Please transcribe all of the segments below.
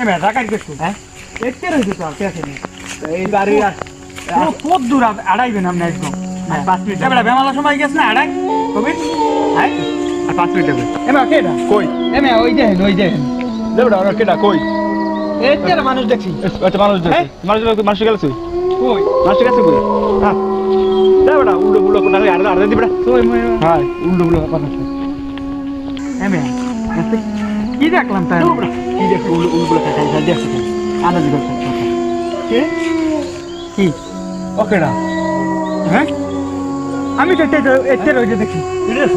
এমে টাকা কিছু হ্যাঁ এতে রইছে তো আছে নি এই গাড়ি কত দূর আড়াইবেন আপনি একদম 5 মিনিট এবারে বেমালা সময় গেছ না আড়াই কবি হ্যাঁ আর 5 মিনিট হবে এমে কেডা কই এমে ওই যে দেবড়া আর কেডা কই এতে মানুষ দেখছি আচ্ছা মানুষ দেখি মানুষ গেল তুই কই মানুষ গেছে কই হ্যাঁ দেবড়া উল্টো উল্টো কোনা আর দিবড়া তুই মই হ্যাঁ উল্টো উল্টো কথা এমে কি দেখলাম তাই দেবড়া কি দেখ উল্টো উল্টো খাই খাই দেখছ আনন্দ করছ কে কি ওকেডা হ্যাঁ আমি তো এতে রইছে দেখি দেখছ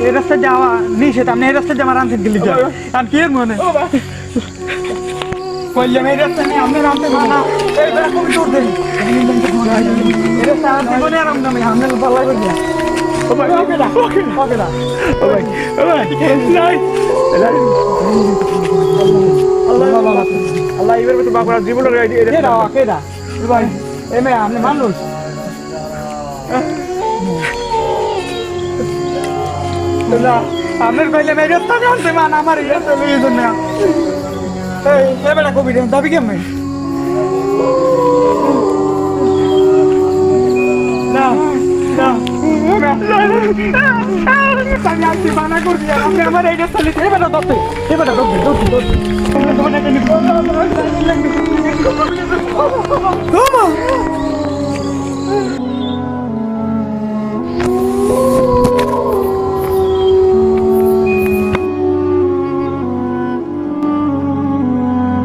এই রাস্তা যাওয়া নিষেধ আপনি এই রাস্তা যাওয়ার আনতে গেলি আমি কি মনে কইলাম এই রাস্তা নিয়ে আপনি আনতে না এই ব্যাকম জোর দেন এই রাস্তা আনতে মনে আরাম না আমি আমনে পাল্লাই করে দিয়া ও ভাই ওকেডা ও ভাই নাই আল্লাহ এবার তো বাবা জীবনের কেডা ভাই এমে আপনি মানুষ না আপনার কইলে মেরে তো জানতে মান আমার এই চলে এই জন্য এই এবারে কবি দাবি কেমন না না আমি আজকে বানা করছি আপনি আমার এই চলে এবারে দতে এবারে দতে